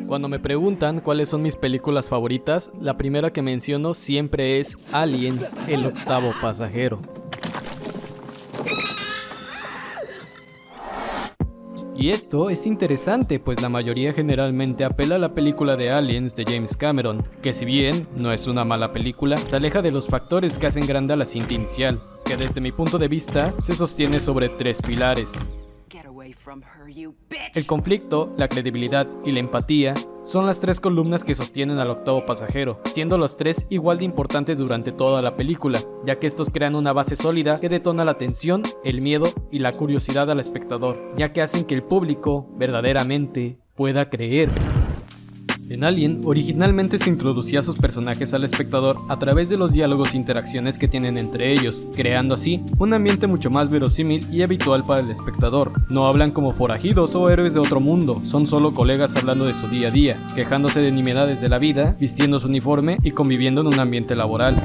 Cuando me preguntan cuáles son mis películas favoritas, la primera que menciono siempre es Alien, el octavo pasajero. Y esto es interesante, pues la mayoría generalmente apela a la película de Aliens de James Cameron, que si bien no es una mala película, se aleja de los factores que hacen grande a la cinta inicial, que desde mi punto de vista se sostiene sobre tres pilares. El conflicto, la credibilidad y la empatía son las tres columnas que sostienen al octavo pasajero, siendo los tres igual de importantes durante toda la película, ya que estos crean una base sólida que detona la tensión, el miedo y la curiosidad al espectador, ya que hacen que el público verdaderamente pueda creer. En Alien, originalmente se introducía a sus personajes al espectador a través de los diálogos e interacciones que tienen entre ellos, creando así un ambiente mucho más verosímil y habitual para el espectador. No hablan como forajidos o héroes de otro mundo, son solo colegas hablando de su día a día, quejándose de nimiedades de la vida, vistiendo su uniforme y conviviendo en un ambiente laboral.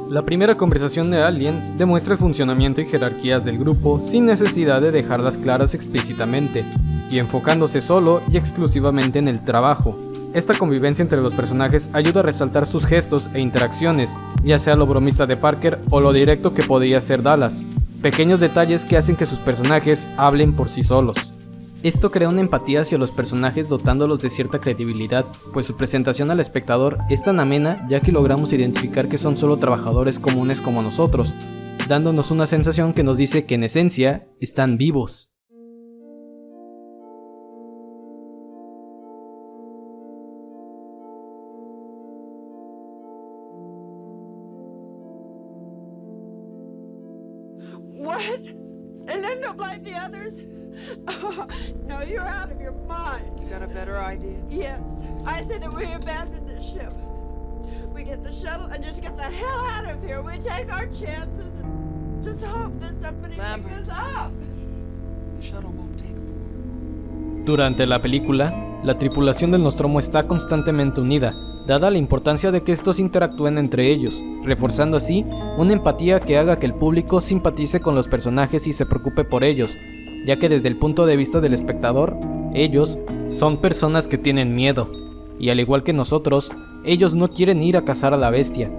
La primera conversación de Alien demuestra el funcionamiento y jerarquías del grupo sin necesidad de dejarlas claras explícitamente, y enfocándose solo y exclusivamente en el trabajo. Esta convivencia entre los personajes ayuda a resaltar sus gestos e interacciones, ya sea lo bromista de Parker o lo directo que podría ser Dallas. Pequeños detalles que hacen que sus personajes hablen por sí solos. Esto crea una empatía hacia los personajes dotándolos de cierta credibilidad, pues su presentación al espectador es tan amena ya que logramos identificar que son solo trabajadores comunes como nosotros, dándonos una sensación que nos dice que en esencia están vivos. What? And end up like the others? No, you're out of your mind. You got a better idea? Yes. I say that we abandon the ship. We get the shuttle and just get the hell out of here. We take our chances and just hope that somebody picks us up. The shuttle won't take 4. Durante la película, la tripulación del Nostromo está constantemente unida, dada la importancia de que estos interactúen entre ellos, reforzando así una empatía que haga que el público simpatice con los personajes y se preocupe por ellos, ya que desde el punto de vista del espectador, ellos son personas que tienen miedo, y al igual que nosotros, ellos no quieren ir a cazar a la bestia,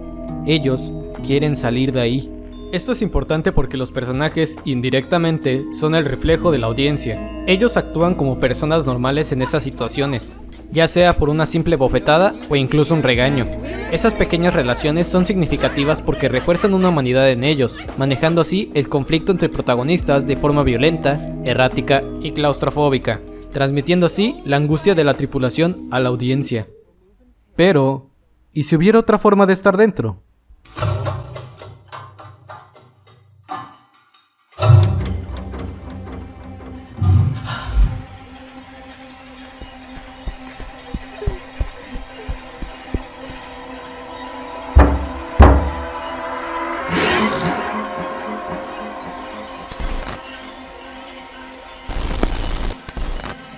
ellos quieren salir de ahí. Esto es importante porque los personajes, indirectamente, son el reflejo de la audiencia. Ellos actúan como personas normales en esas situaciones, ya sea por una simple bofetada o incluso un regaño. Esas pequeñas relaciones son significativas porque refuerzan una humanidad en ellos, manejando así el conflicto entre protagonistas de forma violenta, errática y claustrofóbica, transmitiendo así la angustia de la tripulación a la audiencia. Pero, ¿y si hubiera otra forma de estar dentro?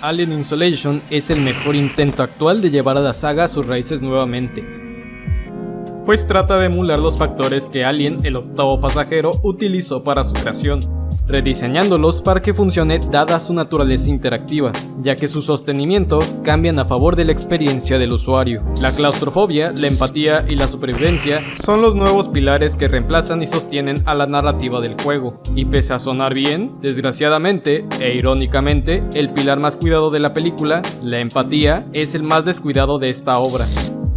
Alien Isolation es el mejor intento actual de llevar a la saga a sus raíces nuevamente, pues trata de emular los factores que Alien, el octavo pasajero, utilizó para su creación, rediseñándolos para que funcione dada su naturaleza interactiva, ya que su sostenimiento cambian a favor de la experiencia del usuario. La claustrofobia, la empatía y la supervivencia son los nuevos pilares que reemplazan y sostienen a la narrativa del juego. Y pese a sonar bien, desgraciadamente e irónicamente, el pilar más cuidado de la película, la empatía, es el más descuidado de esta obra.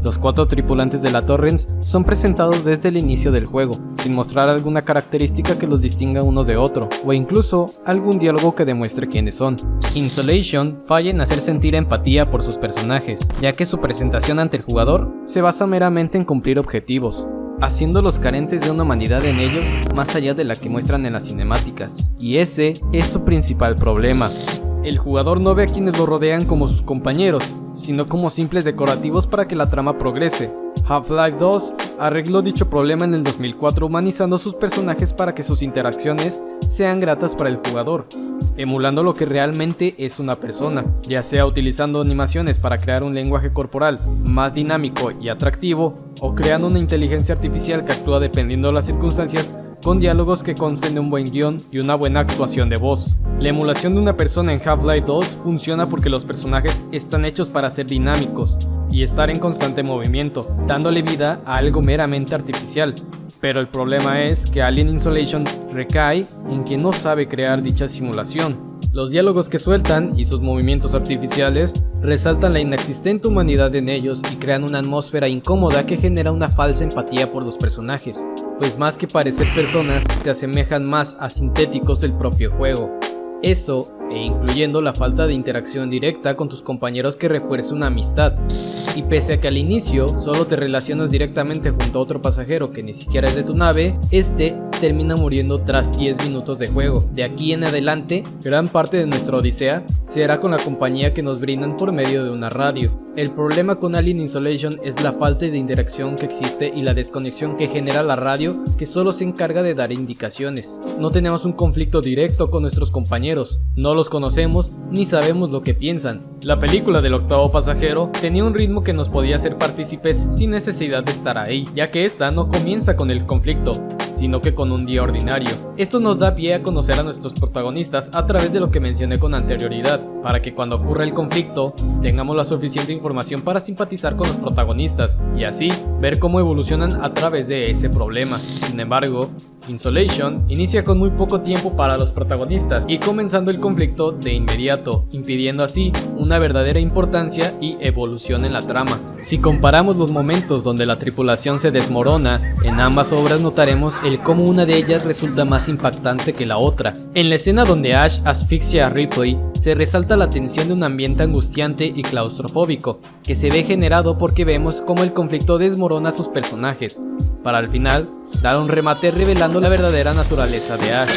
Los 4 tripulantes de la Torrens son presentados desde el inicio del juego, sin mostrar alguna característica que los distinga uno de otro, o incluso algún diálogo que demuestre quiénes son. Insolation falla en hacer sentir empatía por sus personajes, ya que su presentación ante el jugador se basa meramente en cumplir objetivos, haciéndolos carentes de una humanidad en ellos más allá de la que muestran en las cinemáticas, y ese es su principal problema. El jugador no ve a quienes lo rodean como sus compañeros, sino como simples decorativos para que la trama progrese. Half-Life 2 arregló dicho problema en el 2004 humanizando sus personajes para que sus interacciones sean gratas para el jugador, emulando lo que realmente es una persona, ya sea utilizando animaciones para crear un lenguaje corporal más dinámico y atractivo, o creando una inteligencia artificial que actúa dependiendo de las circunstancias con diálogos que consten de un buen guión y una buena actuación de voz. La emulación de una persona en Half-Life 2 funciona porque los personajes están hechos para ser dinámicos y estar en constante movimiento, dándole vida a algo meramente artificial. Pero el problema es que Alien Isolation recae en quien no sabe crear dicha simulación. Los diálogos que sueltan y sus movimientos artificiales resaltan la inexistente humanidad en ellos y crean una atmósfera incómoda que genera una falsa empatía por los personajes, pues más que parecer personas se asemejan más a sintéticos del propio juego. Eso, e incluyendo la falta de interacción directa con tus compañeros que refuerce una amistad. Y pese a que al inicio solo te relacionas directamente junto a otro pasajero que ni siquiera es de tu nave, este termina muriendo tras 10 minutos de juego. De aquí en adelante, gran parte de nuestra odisea será con la compañía que nos brindan por medio de una radio. El problema con Alien Isolation es la falta de interacción que existe y la desconexión que genera la radio, que solo se encarga de dar indicaciones. No tenemos un conflicto directo con nuestros compañeros, no los conocemos ni sabemos lo que piensan. La película del octavo pasajero tenía un ritmo que nos podía hacer partícipes sin necesidad de estar ahí, ya que esta no comienza con el conflicto, sino que con un día ordinario. Esto nos da pie a conocer a nuestros protagonistas a través de lo que mencioné con anterioridad, para que cuando ocurra el conflicto tengamos la suficiente información para simpatizar con los protagonistas y así ver cómo evolucionan a través de ese problema. Sin embargo, Isolation inicia con muy poco tiempo para los protagonistas y comenzando el conflicto de inmediato, impidiendo así una verdadera importancia y evolución en la trama. Si comparamos los momentos donde la tripulación se desmorona, en ambas obras notaremos el cómo una de ellas resulta más impactante que la otra. En la escena donde Ash asfixia a Ripley, se resalta la tensión de un ambiente angustiante y claustrofóbico, que se ve generado porque vemos cómo el conflicto desmorona a sus personajes, para al final dar un remate revelando la verdadera naturaleza de Ash.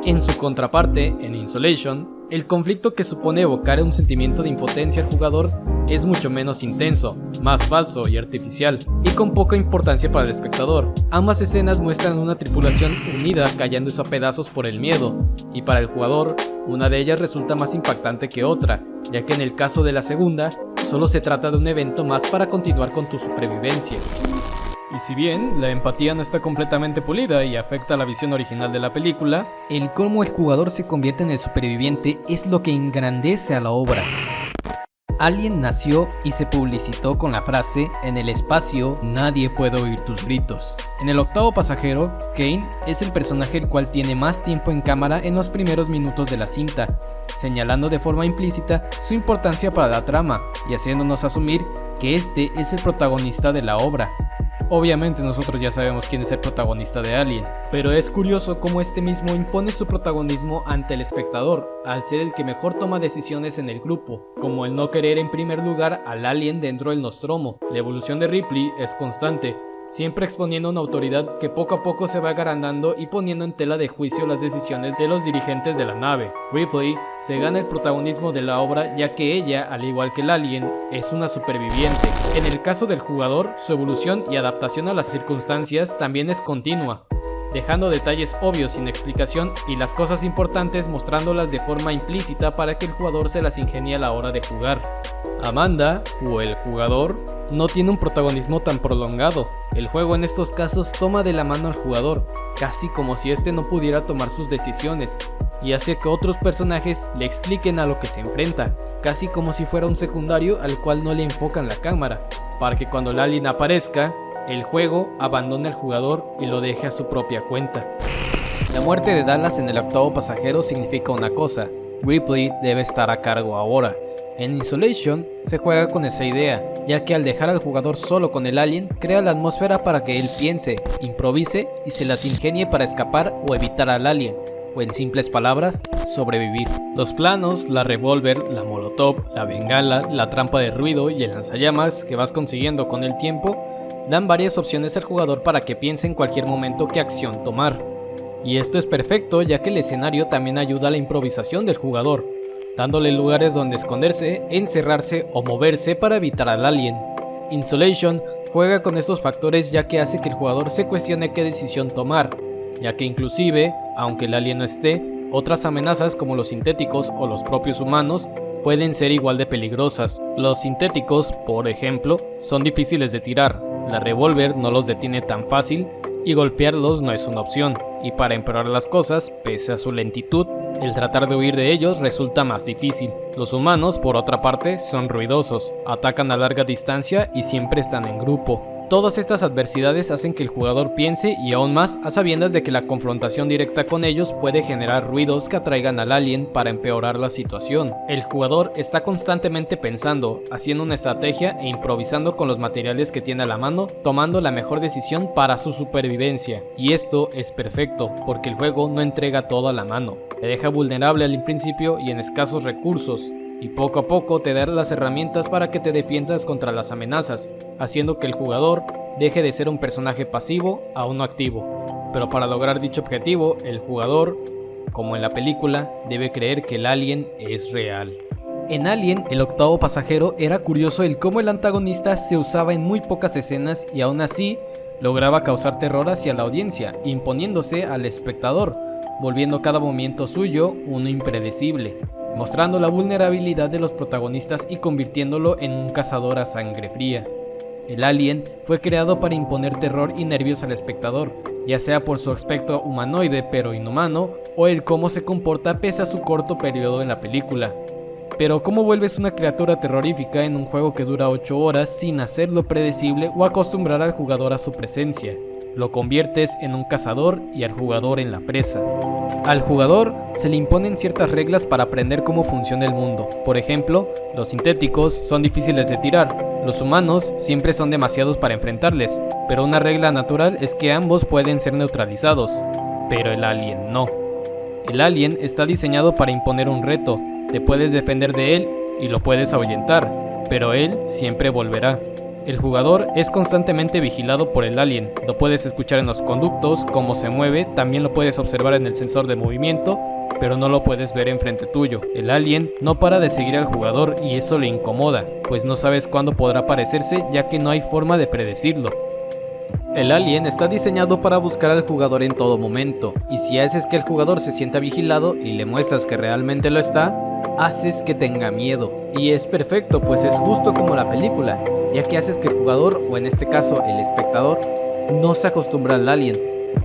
En su contraparte, en Isolation, el conflicto que supone evocar un sentimiento de impotencia al jugador es mucho menos intenso, más falso y artificial, y con poca importancia para el espectador. Ambas escenas muestran una tripulación unida cayéndose a pedazos por el miedo, y para el jugador, una de ellas resulta más impactante que otra, ya que en el caso de la segunda, solo se trata de un evento más para continuar con tu supervivencia. Y si bien la empatía no está completamente pulida y afecta a la visión original de la película, el cómo el jugador se convierte en el superviviente es lo que engrandece a la obra. Alien nació y se publicitó con la frase: en el espacio nadie puede oír tus gritos. En el octavo pasajero, Kane es el personaje el cual tiene más tiempo en cámara en los primeros minutos de la cinta, señalando de forma implícita su importancia para la trama y haciéndonos asumir que este es el protagonista de la obra. Obviamente nosotros ya sabemos quién es el protagonista de Alien, pero es curioso cómo este mismo impone su protagonismo ante el espectador, al ser el que mejor toma decisiones en el grupo, como el no querer en primer lugar al alien dentro del Nostromo. La evolución de Ripley es constante, siempre exponiendo una autoridad que poco a poco se va agrandando y poniendo en tela de juicio las decisiones de los dirigentes de la nave. Ripley se gana el protagonismo de la obra ya que ella, al igual que el alien, es una superviviente. En el caso del jugador, su evolución y adaptación a las circunstancias también es continua, dejando detalles obvios sin explicación y las cosas importantes mostrándolas de forma implícita para que el jugador se las ingenie a la hora de jugar. Amanda, o el jugador, no tiene un protagonismo tan prolongado. El juego en estos casos toma de la mano al jugador, casi como si este no pudiera tomar sus decisiones, y hace que otros personajes le expliquen a lo que se enfrenta, casi como si fuera un secundario al cual no le enfocan la cámara, para que cuando el alien aparezca, el juego abandone al jugador y lo deje a su propia cuenta. La muerte de Dallas en el octavo pasajero significa una cosa: Ripley debe estar a cargo ahora. En Isolation se juega con esa idea, ya que al dejar al jugador solo con el alien, crea la atmósfera para que él piense, improvise y se las ingenie para escapar o evitar al alien, o en simples palabras, sobrevivir. Los planos, la revólver, la molotov, la bengala, la trampa de ruido y el lanzallamas que vas consiguiendo con el tiempo dan varias opciones al jugador para que piense en cualquier momento qué acción tomar. Y esto es perfecto ya que el escenario también ayuda a la improvisación del jugador, dándole lugares donde esconderse, encerrarse o moverse para evitar al alien. Isolation juega con estos factores ya que hace que el jugador se cuestione qué decisión tomar, ya que inclusive, aunque el alien no esté, otras amenazas como los sintéticos o los propios humanos pueden ser igual de peligrosas. Los sintéticos, por ejemplo, son difíciles de tirar, la revólver no los detiene tan fácil y golpearlos no es una opción, y para empeorar las cosas, pese a su lentitud, el tratar de huir de ellos resulta más difícil. Los humanos, por otra parte, son ruidosos, atacan a larga distancia y siempre están en grupo. Todas estas adversidades hacen que el jugador piense y aún más a sabiendas de que la confrontación directa con ellos puede generar ruidos que atraigan al alien para empeorar la situación. El jugador está constantemente pensando, haciendo una estrategia e improvisando con los materiales que tiene a la mano, tomando la mejor decisión para su supervivencia. Y esto es perfecto, porque el juego no entrega todo a la mano. Te deja vulnerable al principio y en escasos recursos, y poco a poco te dará las herramientas para que te defiendas contra las amenazas, haciendo que el jugador deje de ser un personaje pasivo a uno activo. Pero para lograr dicho objetivo, el jugador, como en la película, debe creer que el alien es real. En Alien, el octavo pasajero, era curioso el cómo el antagonista se usaba en muy pocas escenas y aún así lograba causar terror hacia la audiencia, imponiéndose al espectador, volviendo cada movimiento suyo uno impredecible, mostrando la vulnerabilidad de los protagonistas y convirtiéndolo en un cazador a sangre fría. El alien fue creado para imponer terror y nervios al espectador, ya sea por su aspecto humanoide pero inhumano, o el cómo se comporta pese a su corto periodo en la película. Pero ¿cómo vuelves una criatura terrorífica en un juego que dura 8 horas sin hacerlo predecible o acostumbrar al jugador a su presencia? Lo conviertes en un cazador y al jugador en la presa. Al jugador se le imponen ciertas reglas para aprender cómo funciona el mundo. Por ejemplo, los sintéticos son difíciles de tirar, los humanos siempre son demasiados para enfrentarles, pero una regla natural es que ambos pueden ser neutralizados, pero el alien no. El alien está diseñado para imponer un reto, te puedes defender de él y lo puedes ahuyentar, pero él siempre volverá. El jugador es constantemente vigilado por el alien, lo puedes escuchar en los conductos, cómo se mueve, también lo puedes observar en el sensor de movimiento, pero no lo puedes ver enfrente tuyo. El alien no para de seguir al jugador y eso le incomoda, pues no sabes cuándo podrá aparecerse ya que no hay forma de predecirlo. El alien está diseñado para buscar al jugador en todo momento, y si haces que el jugador se sienta vigilado y le muestras que realmente lo está, haces que tenga miedo. Y es perfecto, pues es justo como la película, ya que haces que el jugador, o en este caso el espectador, no se acostumbra al alien,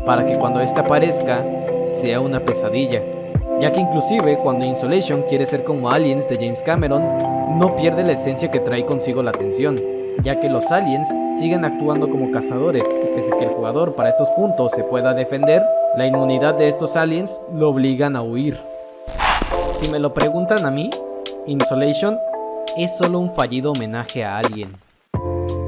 para que cuando éste aparezca, sea una pesadilla. Ya que inclusive cuando Insolation quiere ser como Aliens de James Cameron, no pierde la esencia que trae consigo la tensión, ya que los aliens siguen actuando como cazadores, y pese a que el jugador para estos puntos se pueda defender, la inmunidad de estos aliens lo obligan a huir. Si me lo preguntan a mí, Insolation es solo un fallido homenaje a Alien.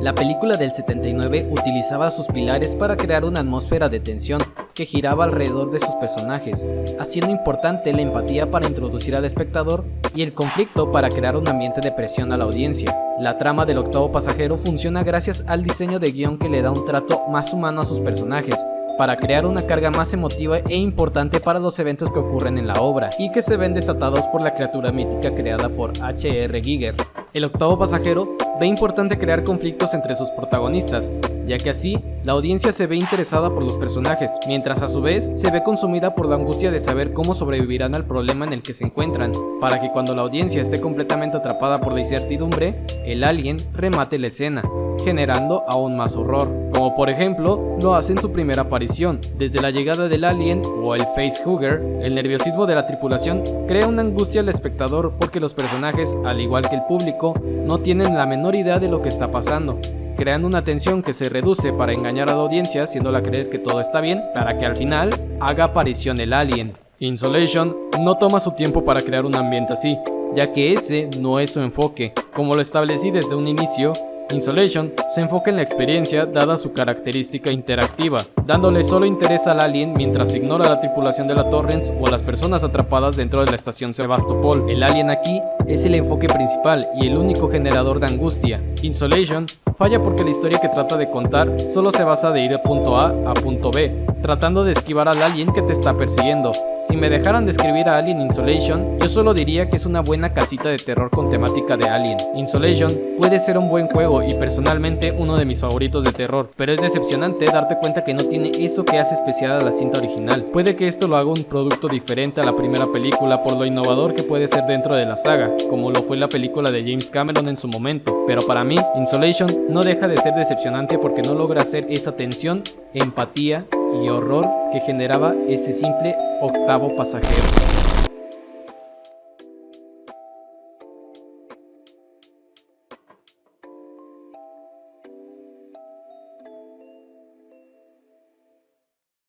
La película del 79 utilizaba sus pilares para crear una atmósfera de tensión que giraba alrededor de sus personajes, haciendo importante la empatía para introducir al espectador y el conflicto para crear un ambiente de presión a la audiencia. La trama del octavo pasajero funciona gracias al diseño de guión que le da un trato más humano a sus personajes, para crear una carga más emotiva e importante para los eventos que ocurren en la obra y que se ven desatados por la criatura mítica creada por H.R. Giger. El octavo pasajero ve importante crear conflictos entre sus protagonistas, ya que así la audiencia se ve interesada por los personajes, mientras a su vez se ve consumida por la angustia de saber cómo sobrevivirán al problema en el que se encuentran, para que cuando la audiencia esté completamente atrapada por la incertidumbre, el alien remate la escena, generando aún más horror, como por ejemplo lo hace en su primera aparición. Desde la llegada del alien o el facehugger, el nerviosismo de la tripulación crea una angustia al espectador porque los personajes, al igual que el público, no tienen la menor idea de lo que está pasando, creando una tensión que se reduce para engañar a la audiencia haciéndola creer que todo está bien para que al final haga aparición el alien. Insolation no toma su tiempo para crear un ambiente así, ya que ese no es su enfoque. Como lo establecí desde un inicio, Insolation se enfoca en la experiencia dada su característica interactiva, dándole solo interés al alien mientras ignora a la tripulación de la Torrens o a las personas atrapadas dentro de la estación Sebastopol. El alien aquí es el enfoque principal y el único generador de angustia. Insolation falla porque la historia que trata de contar solo se basa de ir de punto A a punto B, tratando de esquivar al alien que te está persiguiendo. Si me dejaran describir a Alien Isolation, yo solo diría que es una buena casita de terror con temática de Alien. Isolation puede ser un buen juego y personalmente uno de mis favoritos de terror, pero es decepcionante darte cuenta que no tiene eso que hace especial a la cinta original. Puede que esto lo haga un producto diferente a la primera película por lo innovador que puede ser dentro de la saga, como lo fue la película de James Cameron en su momento, pero para mí, Isolation no deja de ser decepcionante porque no logra hacer esa tensión, empatía y horror que generaba ese simple octavo pasajero.